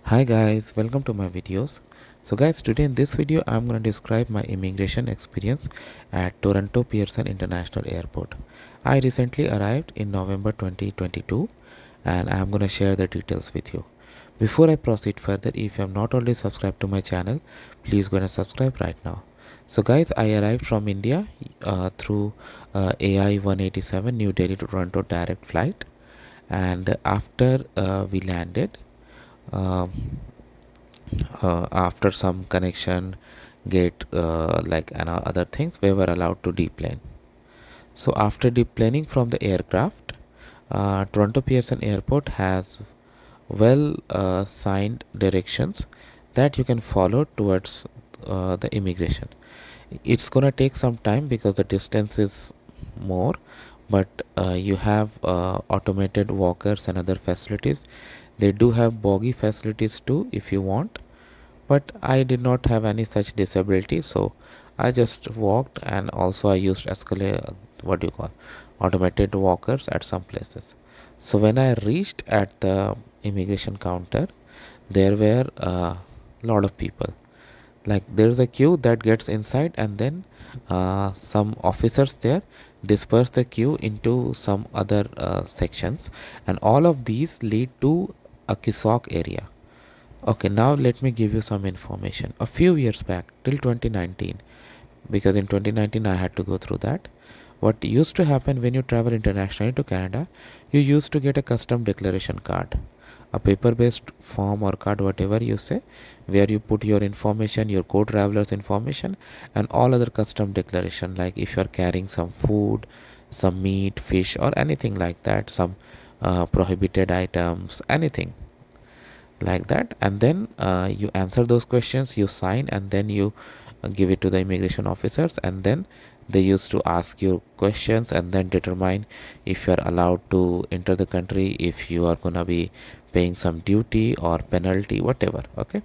Hi guys, welcome to my videos. So guys, today in this video I'm going to describe my immigration experience at Toronto Pearson International Airport. I recently arrived in November 2022 and I'm going to share the details with you. Before I proceed further, if you have not already subscribed to my channel, please go and subscribe right now. So guys, I arrived from India through AI 187 New Delhi to Toronto direct flight, and after we landed, um, after some connection gate and other things, we were allowed to deplane. So after deplaning from the aircraft, Toronto Pearson Airport has well signed directions that you can follow towards the immigration. It's gonna take some time because the distance is more, but you have automated walkers and other facilities. They do have bogey facilities too if you want, but I did not have any such disability, so I just walked, and also I used escalator, what do you call, automated walkers at some places. So when I reached at the immigration counter, there were a lot of people. Like there's a queue that gets inside, and then some officers there disperse the queue into some other sections, and all of these lead to a Kisok area. Okay, now let me give you some information. A few years back, till 2019, because in 2019 I had to go through that. What used to happen when you travel internationally to Canada, you used to get a custom declaration card, a paper based form or card, whatever you say, where you put your information, your co traveler's information, and all other custom declaration, like if you are carrying some food, some meat, fish, or anything like that, some prohibited items, anything like that. And then you answer those questions, you sign, and then you give it to the immigration officers, and then they used to ask you questions and then determine if you are allowed to enter the country, if you are gonna be paying some duty or penalty, whatever. Okay,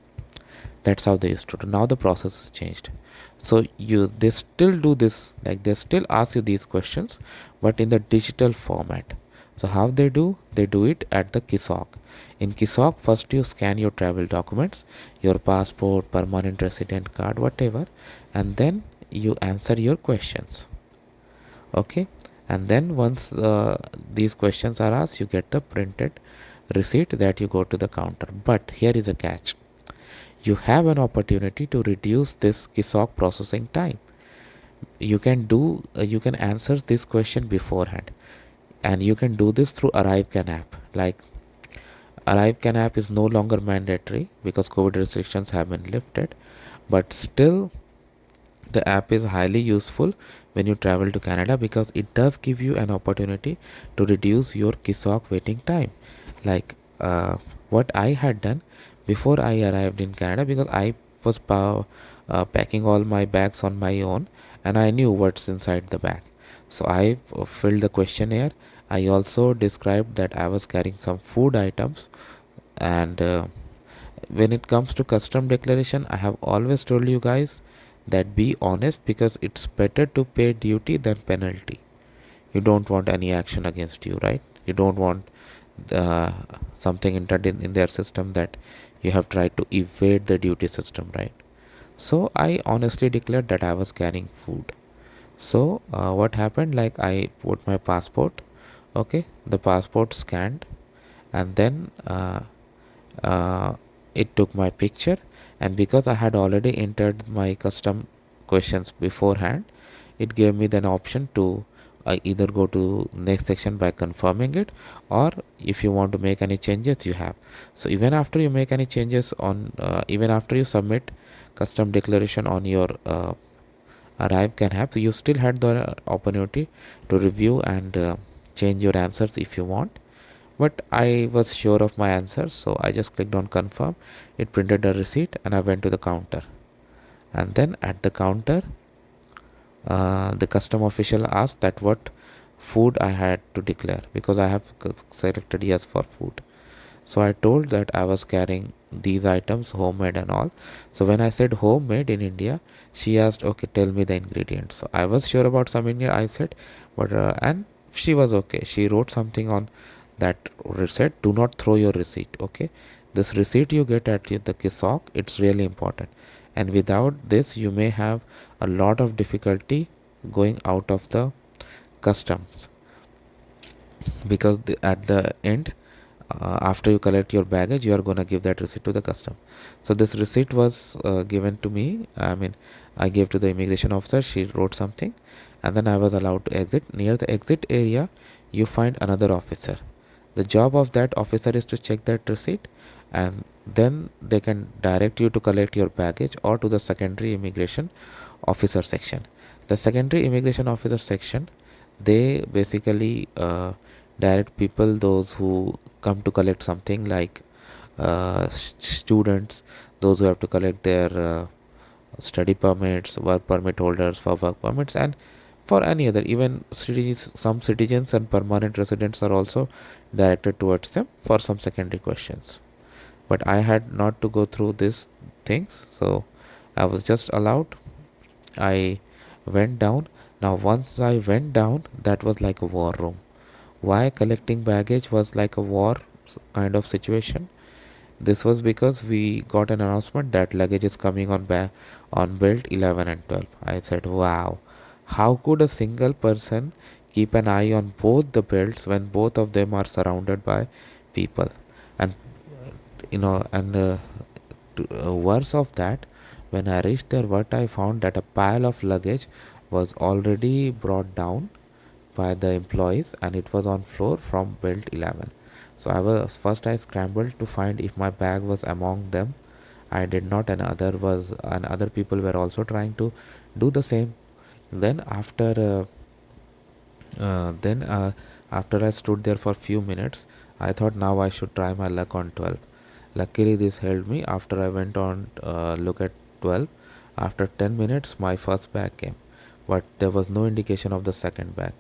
that's how they used to do. Now the process has changed, so they still do this, like they still ask you these questions, but in the digital format. So how they do it at the Kisok. In Kisok, first you scan your travel documents, your passport, permanent resident card, whatever, and then you answer your questions. Okay, and then once these questions are asked, you get the printed receipt that you go to the counter. But here is a catch: you have an opportunity to reduce this Kisok processing time. You can answer this question beforehand, and you can do this through ARRIVECAN app. Like ARRIVECAN app is no longer mandatory because COVID restrictions have been lifted, but still the app is highly useful when you travel to Canada because it does give you an opportunity to reduce your Kisok waiting time. Like what I had done before I arrived in Canada, because I was packing all my bags on my own, and I knew what's inside the bag. So I filled the questionnaire. I also described that I was carrying some food items, and when it comes to custom declaration, I have always told you guys that be honest, because it's better to pay duty than penalty. You don't want any action against you, right? You don't want uh, something entered in their system that you have tried to evade the duty system, right? So I honestly declared that I was carrying food. So what happened, like I put my passport, okay, the passport scanned, and then it took my picture, and because I had already entered my custom questions beforehand, it gave me the option to either go to next section by confirming it, or if you want to make any changes, you have. So even after you make any changes on even after you submit custom declaration on your ARRIVECAN app, you still had the opportunity to review and change your answers if you want. But I was sure of my answers, so I just clicked on confirm. It printed a receipt, and I went to the counter. And then at the counter, the custom official asked that what food I had to declare, because I have selected yes for food. So I told that I was carrying these items, homemade and all. So when I said homemade in India, she asked, okay, tell me the ingredients. So I was sure about some ingredient, I said, but and she was okay. She wrote something on that receipt: do not throw your receipt. Okay, This receipt you get at the KISOC, it's really important, and without this you may have a lot of difficulty going out of the customs, because at the end, after you collect your baggage, you are going to give that receipt to the custom. So this receipt was given to me. I gave to the immigration officer. She wrote something, and then I was allowed to exit. Near the exit area, you find another officer. The job of that officer is to check that receipt, and then they can direct you to collect your baggage or to the secondary immigration officer section. The secondary immigration officer section, they basically direct people, those who come to collect something, like students, those who have to collect their study permits, work permit holders for work permits, and for any other, even cities, some citizens and permanent residents are also directed towards them for some secondary questions. But I had not to go through these things, so I was just allowed. I went down. Now once I went down, that was like a war room. Why collecting baggage was like a war kind of situation? This was because we got an announcement that luggage is coming on belt 11 and 12. I said, wow, how could a single person keep an eye on both the belts when both of them are surrounded by people? And worse of that, when I reached there, what I found, that a pile of luggage was already brought down by the employees, and it was on floor from belt 11. So I scrambled to find if my bag was among them. I did not, and other people were also trying to do the same. Then then after I stood there for few minutes, I thought now I should try my luck on 12. Luckily this helped me. After I went on look at 12, after 10 minutes my first bag came, but there was no indication of the second bag.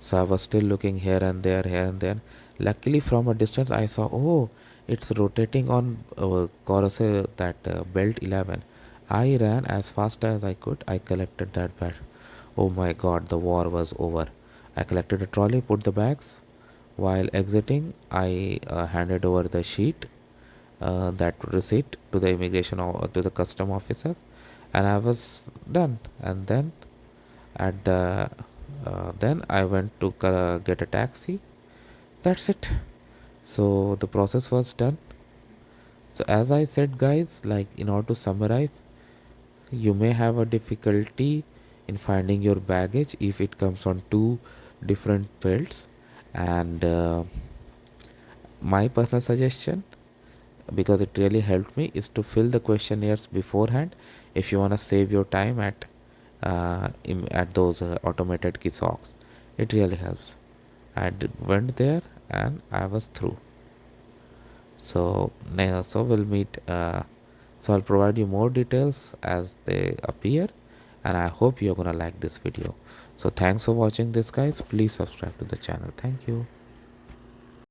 So I was still looking here and there, here and there. Luckily from a distance I saw, oh, it's rotating on that belt 11. I ran as fast as I could. I collected that bag. Oh my god, the war was over. I collected a trolley, put the bags. While exiting, I handed over the sheet, that receipt, to the immigration or to the custom officer, and I was done. And at the then I went to get a taxi. That's it. So the process was done. So as I said, guys, like, in order to summarize, you may have a difficulty in finding your baggage if it comes on two different fields. And my personal suggestion, because it really helped me, is to fill the questionnaires beforehand if you want to save your time at those automated kiosks. It really helps. Went there and I was through. So now, so we'll meet. So I'll provide you more details as they appear, and I hope you're gonna like this video. So thanks for watching this, guys. Please subscribe to the channel. Thank you.